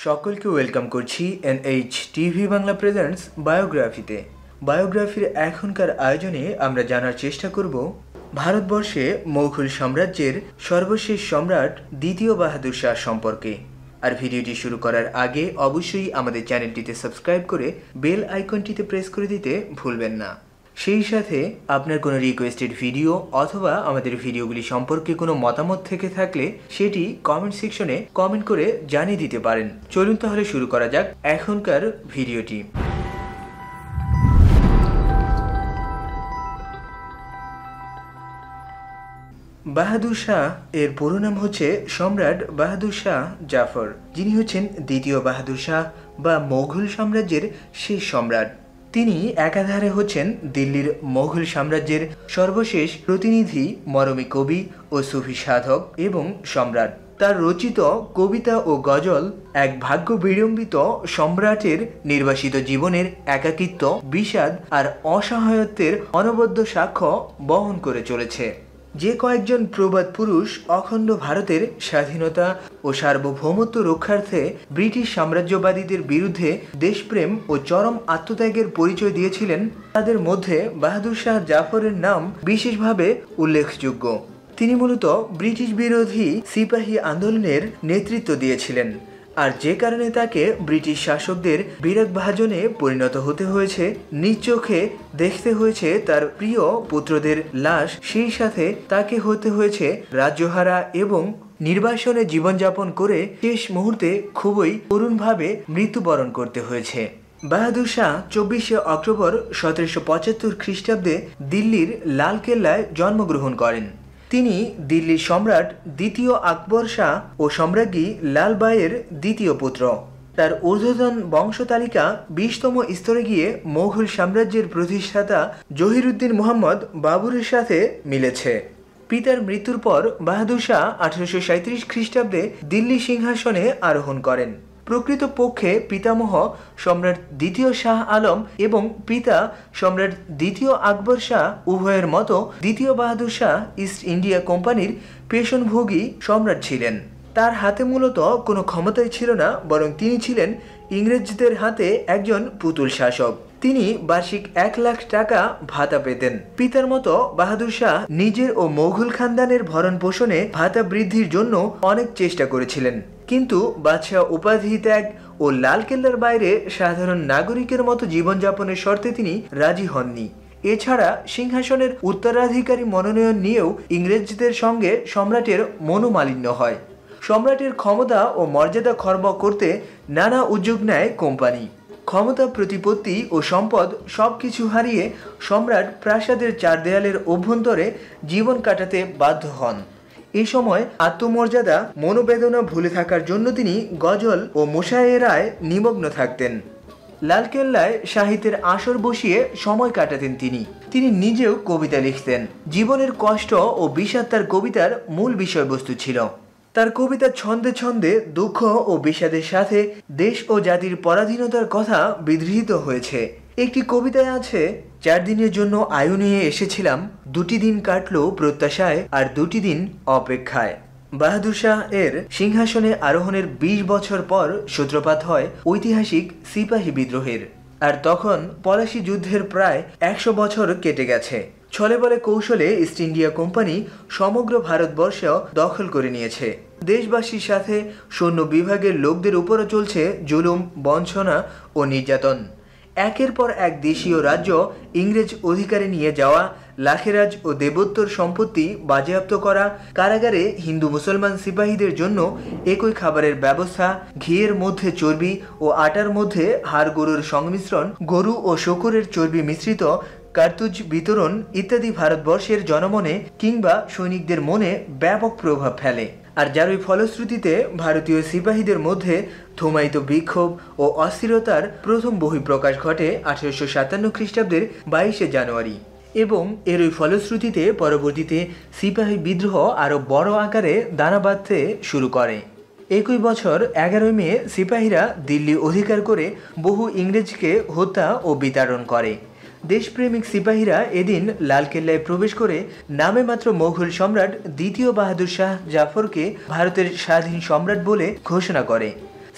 সকলকে ওয়েলকাম করছি NH TV Bangla presents বায়োগ্রাফিতে। বায়োগ্রাফির এখনকার আয়োজনে আমরা জানার চেষ্টা করব ভারতবর্ষে মুঘল সাম্রাজ্যের সর্বশেষ সম্রাট দ্বিতীয় বাহাদুর শাহ সম্পর্কে। আর ভিডিওটি শুরু করার আগে অবশ্যই আমাদের চ্যানেলটিতে সাবস্ক্রাইব করে বেল আইকনটিতে প্রেস করে দিতে ভুলবেন না। সেই সাথে আপনার কোনো রিকোয়েস্টেড ভিডিও অথবা আমাদের ভিডিওগুলি সম্পর্কে কোনো মতামত থেকে থাকলে সেটি কমেন্ট সেকশনে কমেন্ট করে জানিয়ে দিতে পারেন। চলুন তাহলে শুরু করা যাক এখনকার ভিডিওটি। বাহাদুর শাহ এর পুরো নাম হচ্ছে সম্রাট বাহাদুর শাহ জাফর, যিনি হচ্ছেন দ্বিতীয় বাহাদুর শাহ বা মোঘল সাম্রাজ্যের শেষ সম্রাট। তিনি একাধারে হচ্ছেন দিল্লির মোঘল সাম্রাজ্যের সর্বশেষ প্রতিনিধি, মরমী কবি ও সুফি সাধক এবং সম্রাট। তার রচিত কবিতা ও গজল এক ভাগ্য বিড়ম্বিত সম্রাটের নির্বাসিত জীবনের একাকিত্ব, বিষাদ আর অসহায়ত্বের অনবদ্য সাক্ষ্য বহন করে চলেছে। যে কয়েকজন প্রবাদ পুরুষ অখণ্ড ভারতের স্বাধীনতা ও সার্বভৌমত্ব রক্ষার্থে ব্রিটিশ সাম্রাজ্যবাদীদের বিরুদ্ধে দেশপ্রেম ও চরম আত্মত্যাগের পরিচয় দিয়েছিলেন, তাদের মধ্যে বাহাদুর শাহ জাফরের নাম বিশেষভাবে উল্লেখযোগ্য। তিনি মূলত ব্রিটিশ বিরোধী সিপাহী আন্দোলনের নেতৃত্ব দিয়েছিলেন, আর যে কারণে তাকে ব্রিটিশ শাসকদের বিরাগভাজনে পরিণত হতে হয়েছে, নিজ চোখে দেখতে হয়েছে তার প্রিয় পুত্রদের লাশ, সেই সাথে তাকে হতে হয়েছে রাজ্যহারা এবং নির্বাসনে জীবনযাপন করে শেষ মুহূর্তে খুবই করুণভাবে মৃত্যুবরণ করতে হয়েছে। বাহাদুর শাহ 24শে অক্টোবর 1775 খ্রিস্টাব্দে দিল্লির লালকেল্লায় জন্মগ্রহণ করেন। তিনি দিল্লির সম্রাট দ্বিতীয় আকবর শাহ ও সম্রাজ্ঞী লালবাইয়ের দ্বিতীয় পুত্র। তার ঊর্ধ্বতন বংশতালিকা 20তম স্তরে গিয়ে মোঘল সাম্রাজ্যের প্রতিষ্ঠাতা জহিরুদ্দিন মোহাম্মদ বাবরের সাথে মিলেছে। পিতার মৃত্যুর পর বাহাদুর শাহ 1837 খ্রিস্টাব্দে দিল্লি সিংহাসনে আরোহণ করেন। প্রকৃতপক্ষে পিতামহ সম্রাট দ্বিতীয় শাহ আলম এবং পিতা সম্রাট দ্বিতীয় আকবর শাহ উভয়ের মতো দ্বিতীয় বাহাদুর শাহ ইস্ট ইন্ডিয়া কোম্পানির পেশনভোগী সম্রাট ছিলেন। তার হাতে মূলত কোনো ক্ষমতাই ছিল না, বরং তিনি ছিলেন ইংরেজদের হাতে একজন পুতুল শাসক। তিনি বার্ষিক 1 লাখ টাকা ভাতা পেতেন। পিতার মতো বাহাদুর শাহ নিজের ও মোঘল খানদানের ভরণ পোষণে ভাতা বৃদ্ধির জন্য অনেক চেষ্টা করেছিলেন, কিন্তু বাদশাহ উপাধি ত্যাগ ও লালকেল্লার বাইরে সাধারণ নাগরিকের মতো জীবনযাপনের শর্তে তিনি রাজি হননি। এছাড়া সিংহাসনের উত্তরাধিকারী মনোনয়ন নিয়েও ইংরেজদের সঙ্গে সম্রাটের মনোমালিন্য হয়। সম্রাটের ক্ষমতা ও মর্যাদা খর্ব করতে নানা উদ্যোগ নেয় কোম্পানি। ক্ষমতা, প্রতিপত্তি ও সম্পদ সবকিছু হারিয়ে সম্রাট প্রাসাদের 4 দেয়ালের অভ্যন্তরে জীবন কাটাতে বাধ্য হন। এই সময় আত্মমর্যাদা, মনোবেদনা ভুলে থাকার জন্য তিনি গজল ও মুশায়েরায় নিমগ্ন থাকতেন। লালকেল্লায় সাহিত্যের আসর বসিয়ে সময় কাটাতেন তিনি নিজেও কবিতা লিখতেন। জীবনের কষ্ট ও বিষাদ তার কবিতার মূল বিষয়বস্তু ছিল। তার কবিতা ছন্দে ছন্দে দুঃখ ও বিষাদের সাথে দেশ ও জাতির পরাধীনতার কথা বিধৃত হয়েছে। একটি কবিতায় আছে, 4 দিনের জন্য আয়ু নিয়ে এসেছিলাম, 2টি দিন কাটলো প্রত্যাশায় আর 2টি দিন অপেক্ষায়। বাহাদুর শাহ এর সিংহাসনে আরোহণের 20 বছর পর সূত্রপাত হয় ঐতিহাসিক সিপাহী বিদ্রোহের। আর তখন পলাশী যুদ্ধের প্রায় 100 বছর কেটে গেছে। ছলে বলে কৌশলে ইস্ট ইন্ডিয়া কোম্পানি সমগ্র ভারতবর্ষ দখল করে নিয়েছে। দেশবাসীর সাথে সৈন্য বিভাগের লোকদের উপরও চলছে জুলুম, বঞ্চনা ও নির্যাতন। একের পর এক দেশীয় রাজ্য ইংরেজ অধিকারে নিয়ে যাওয়া, লাখেরাজ ও দেবোত্তর সম্পত্তি বাজেয়াপ্ত করা, কারাগারে হিন্দু মুসলমান সিপাহীদের জন্য একই খাবারের ব্যবস্থা, ঘিয়ের মধ্যে চর্বি ও আটার মধ্যে হাড় গরুর সংমিশ্রণ, গরু ও শূকরের চর্বি মিশ্রিত কার্তুজ বিতরণ ইত্যাদি ভারতবর্ষের জনমনে কিংবা সৈনিকদের মনে ব্যাপক প্রভাব ফেলে। আর যারই ফলশ্রুতিতে ভারতীয় সিপাহীদের মধ্যে ধুমায়িত বিক্ষোভ ও অস্থিরতার প্রথম বহিঃপ্রকাশ ঘটে 1857 খ্রিস্টাব্দের 22শে জানুয়ারি, এবং এরই ফলশ্রুতিতে পরবর্তীতে সিপাহী বিদ্রোহ আরও বড় আকারে দানা বাঁধতে শুরু করে। একই বছর 11 মে সিপাহীরা দিল্লি অধিকার করে বহু ইংরেজকে হত্যা ও বিতাড়ন করে। দেশপ্রেমিক সিপাহীরা এদিন লালকেল্লায় প্রবেশ করে নামে মাত্র মোঘল সম্রাট দ্বিতীয় বাহাদুর শাহ জাফরকে ভারতের স্বাধীন সম্রাট বলে ঘোষণা করে।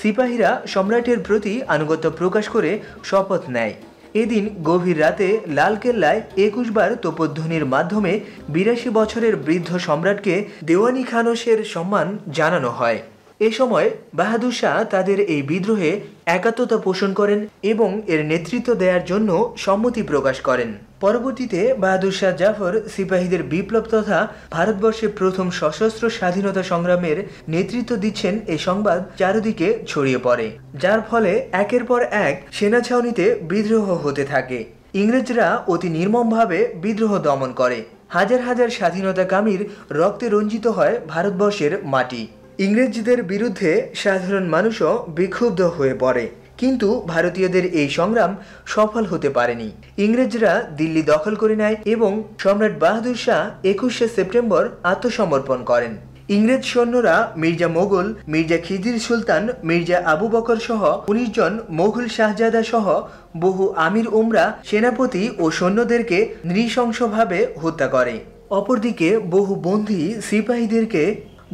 সিপাহীরা সম্রাটের প্রতি আনুগত্য প্রকাশ করে শপথ নেয়। এদিন গভীর রাতে লালকেল্লায় ২১ বার তোপধ্বনির মাধ্যমে ৮২ বছরের বৃদ্ধ সম্রাটকে দেওয়ানি খানসের সম্মান জানানো হয়। এ সময় বাহাদুর শাহ তাদের এই বিদ্রোহে একাত্মতা পোষণ করেন এবং এর নেতৃত্ব দেওয়ার জন্য সম্মতি প্রকাশ করেন। পরবর্তীতে বাহাদুর শাহ জাফর সিপাহীদের বিপ্লব তথা ভারতবর্ষে প্রথম সশস্ত্র স্বাধীনতা সংগ্রামের নেতৃত্ব দিচ্ছেন এই সংবাদ চারিদিকে ছড়িয়ে পড়ে, যার ফলে একের পর এক সেনা ছাউনিতে বিদ্রোহ হতে থাকে। ইংরেজরা অতি নির্মমভাবে বিদ্রোহ দমন করে। হাজার হাজার স্বাধীনতাকামীর রক্তে রঞ্জিত হয় ভারতবর্ষের মাটি। ইংরেজদের বিরুদ্ধে সাধারণ মানুষও বিক্ষুব্ধ হয়ে পড়ে, কিন্তু ভারতীয়দের এই সংগ্রাম সফল হতে পারেনি। ইংরেজরা দিল্লি দখল করে নেয় এবং সম্রাট বাহাদুর শাহ ২১শে সেপ্টেম্বর আত্মসমর্পণ করেন। ইংরেজ সৈন্যরা মির্জা মোগল, মির্জা খিদির সুলতান, মির্জা আবু বকর সহ ১৯ জন মোগল শাহজাদা সহ বহু আমির উমরা, সেনাপতি ও সৈন্যদেরকে নৃশংসভাবে হত্যা করে। অপরদিকে বহু বন্দী সিপাহীদেরকে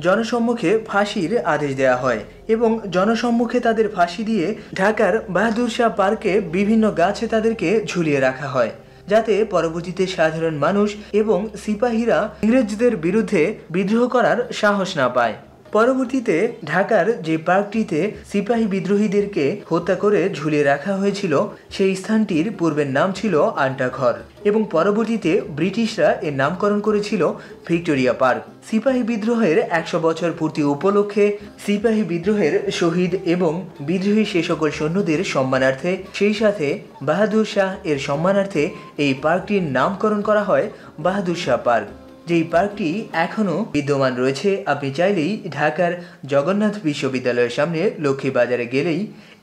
জনসম্মুখে ফাঁসির আদেশ দেওয়া হয় এবং জনসম্মুখে তাদের ফাঁসি দিয়ে ঢাকার বাহাদুর শাহ পার্কে বিভিন্ন গাছে তাদেরকে ঝুলিয়ে রাখা হয়, যাতে পরবর্তীতে সাধারণ মানুষ এবং সিপাহীরা ইংরেজদের বিরুদ্ধে বিদ্রোহ করার সাহস না পায়। পরবর্তীতে ঢাকার যে পার্কটিতে সিপাহী বিদ্রোহীদেরকে হত্যা করে ঝুলিয়ে রাখা হয়েছিল, সেই স্থানটির পূর্বের নাম ছিল আন্টাঘর এবং পরবর্তীতে ব্রিটিশরা এর নামকরণ করেছিল ভিক্টোরিয়া পার্ক। সিপাহী বিদ্রোহের ১০০ বছর পূর্তি উপলক্ষে সিপাহী বিদ্রোহের শহীদ এবং বিদ্রোহী সে সকল সৈন্যদের সম্মানার্থে, সেই সাথে বাহাদুর শাহ এর সম্মানার্থে এই পার্কটির নামকরণ করা হয় বাহাদুর শাহ পার্ক, যেই পার্কটি এখনও বিদ্যমান রয়েছে। আপনি চাইলেই ঢাকার জগন্নাথ বিশ্ববিদ্যালয়ের সামনে লক্ষ্মীবাজারে গেলেই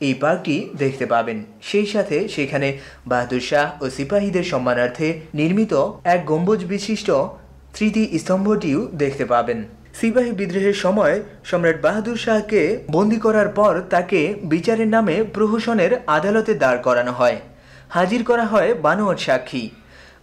এই পার্কটি দেখতে পাবেন। সেই সাথে সেখানে বাহাদুর শাহ ও সিপাহীদের সম্মানার্থে নির্মিত এক গম্বুজ বিশিষ্ট স্মৃতি স্তম্ভটিও দেখতে পাবেন। সিপাহী বিদ্রোহের সময় সম্রাট বাহাদুর শাহকে বন্দী করার পর তাকে বিচারের নামে প্রহসনের আদালতে দাঁড় করানো হয়। হাজির করা হয় বানোয়াট সাক্ষী।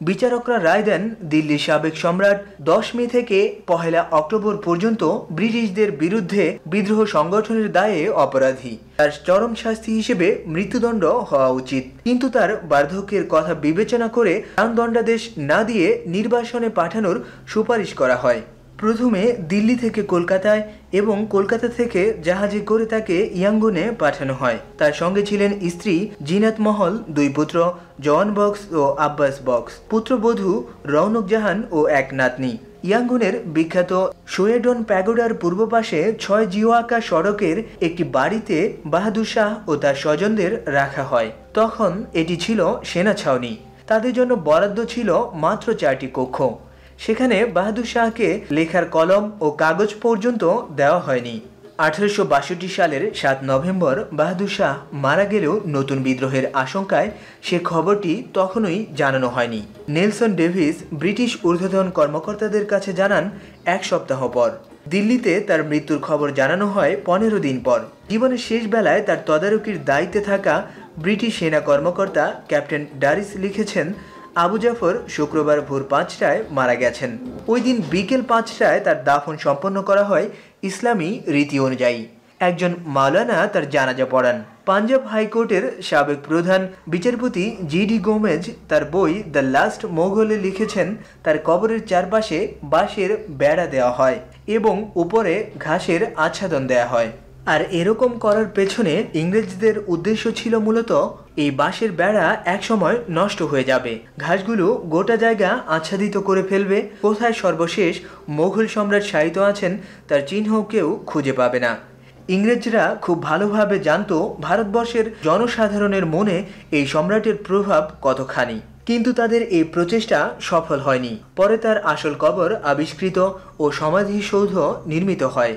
বিচারকরা রায় দেন দিল্লির সাবেক সম্রাট ১০ মে থেকে ১ অক্টোবর পর্যন্ত ব্রিটিশদের বিরুদ্ধে বিদ্রোহ সংগঠনের দায়ে অপরাধী। তার চরম শাস্তি হিসেবে মৃত্যুদণ্ড হওয়া উচিত, কিন্তু তার বার্ধক্যের কথা বিবেচনা করে প্রাণদণ্ডাদেশ না দিয়ে নির্বাসনে পাঠানোর সুপারিশ করা হয়। প্রথমে দিল্লি থেকে কলকাতায় এবং কলকাতা থেকে জাহাজে করে তাকে ইয়াঙ্গুনে পাঠানো হয়। তার সঙ্গে ছিলেন স্ত্রী জিনাত মহল, ২ পুত্র জওয়ান বক্স ও আব্বাস বক্স, পুত্রবধূ রৌনক জাহান ও এক নাতনি। ইয়াঙ্গুনের বিখ্যাত শোয়েডন প্যাগোডার পূর্ব পাশে ৬ জিওয়াকা সড়কের একটি বাড়িতে বাহাদুর শাহ ও তার স্বজনদের রাখা হয়। তখন এটি ছিল সেনা ছাউনি। তাদের জন্য বরাদ্দ ছিল মাত্র ৪টি কক্ষ। সেখানে বাহাদুর শাহকে লেখার কলম ও কাগজ পর্যন্ত দেওয়া হয়নি। ১৮৬২ সালের ৭ নভেম্বর বাহাদুর শাহ মারা গেলেও নতুন বিদ্রোহের আশঙ্কায় সে খবরটি তখনই জানানো হয়নি। নেলসন ডেভিস ব্রিটিশ ঊর্ধ্বতন কর্মকর্তাদের কাছে জানান ১ সপ্তাহ পর। দিল্লিতে তার মৃত্যুর খবর জানানো হয় ১৫ দিন পর। জীবনের শেষ বেলায় তার তদারকির দায়িত্বে থাকা ব্রিটিশ সেনা কর্মকর্তা ক্যাপ্টেন ডারিস লিখেছেন, আবু জাফর শুক্রবার ভোর ৫টায় মারা গেছেন। ওই দিন বিকেল ৫টায় তার দাফন সম্পন্ন করা হয় ইসলামী রীতি অনুযায়ী। একজন মাওলানা তার জানাজা পড়ান। পাঞ্জাব হাইকোর্টের সাবেক প্রধান বিচারপতি জিডি গোমেজ তার বই দ্য লাস্ট মোগলে লিখেছেন, তার কবরের চারপাশে বাঁশের বেড়া দেওয়া হয় এবং উপরে ঘাসের আচ্ছাদন দেওয়া হয়। আর এরকম করার পেছনে ইংরেজদের উদ্দেশ্য ছিল মূলত এই বাঁশের বেড়া একসময় নষ্ট হয়ে যাবে, ঘাসগুলো গোটা জায়গা আচ্ছাদিত করে ফেলবে, কোথায় সর্বশেষ মোগল সম্রাট শায়িত আছেন তার চিহ্ন কেউ খুঁজে পাবে না। ইংরেজরা খুব ভালোভাবে জানত ভারতবর্ষের জনসাধারণের মনে এই সম্রাটের প্রভাব কতখানি, কিন্তু তাদের এই প্রচেষ্টা সফল হয়নি। পরে তার আসল কবর আবিষ্কৃত ও সমাধিসৌধ নির্মিত হয়।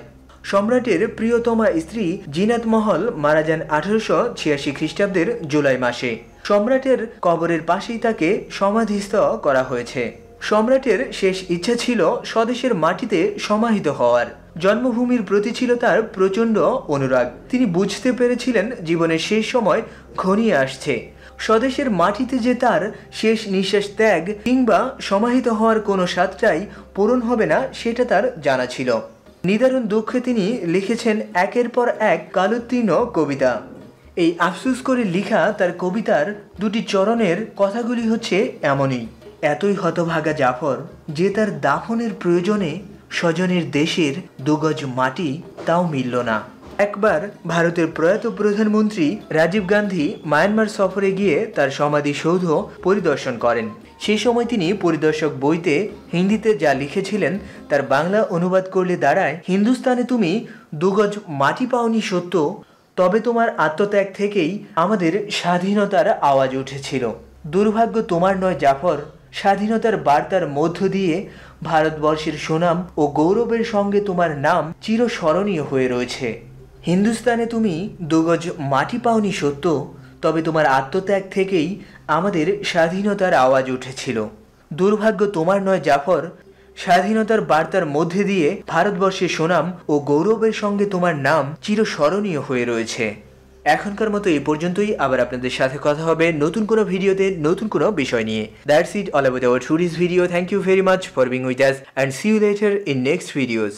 সম্রাটের প্রিয়তমা স্ত্রী জিনাত মহল মারা যান ১৮৮৬ খ্রিস্টাব্দের জুলাই মাসে। সম্রাটের কবরের পাশেই তাকে সমাধিস্থ করা হয়েছে। সম্রাটের শেষ ইচ্ছা ছিল স্বদেশের মাটিতে সমাহিত হওয়ার। জন্মভূমির প্রতি ছিল তার প্রচণ্ড অনুরাগ। তিনি বুঝতে পেরেছিলেন জীবনের শেষ সময় ঘনিয়ে আসছে। স্বদেশের মাটিতে যে তার শেষ নিঃশ্বাস ত্যাগ কিংবা সমাহিত হওয়ার কোনো স্বাদটাই পূরণ হবে না, সেটা তার জানা ছিল। নিদারুণ দুঃখে তিনি লিখেছেন একের পর এক কালোত্তীর্ণ কবিতা। এই আফসোস করে লেখা তার কবিতার দুটি চরণের কথাগুলি হচ্ছে এমনই। এতই হতভাগা জাফর যে তার দাফনের প্রয়োজনে স্বজনের দেশের দুগজ মাটি তাও মিলল না। একবার ভারতের প্রয়াত প্রধানমন্ত্রী রাজীব গান্ধী মায়ানমার সফরে গিয়ে তার সমাধিসৌধ পরিদর্শন করেন। সেই সময় তিনি পরিদর্শক বইতে হিন্দিতে যা লিখেছিলেন তার বাংলা অনুবাদ করলে দাঁড়ায়, হিন্দুস্তানে তুমি দুগজ মাটি পাওনি সত্য, তবে তোমার আত্মত্যাগ থেকেই আমাদের স্বাধীনতার আওয়াজ উঠেছিল। দুর্ভাগ্য তোমার নয় জাফর, স্বাধীনতার বার্তার মধ্য দিয়ে ভারতবর্ষের সুনাম ও গৌরবের সঙ্গে তোমার নাম চিরস্মরণীয় হয়ে রয়েছে। হিন্দুস্তানে তুমি দুগজ মাটি পাওনি সত্য, তবে তোমার আত্মত্যাগ থেকেই আমাদের স্বাধীনতার আওয়াজ উঠেছিল। দুর্ভাগ্য তোমার নয় জাফর, স্বাধীনতার বার্তার মধ্যে দিয়ে ভারতবর্ষের সুনাম ও গৌরবের সঙ্গে তোমার নাম চিরস্মরণীয় হয়ে রয়েছে। এখনকার মতো এই পর্যন্তই। আবার আপনাদের সাথে কথা হবে নতুন কোনো ভিডিওতে নতুন কোনো বিষয় নিয়ে। That's it all about our today's video. Thank you very much for being with us and see you later in next videos.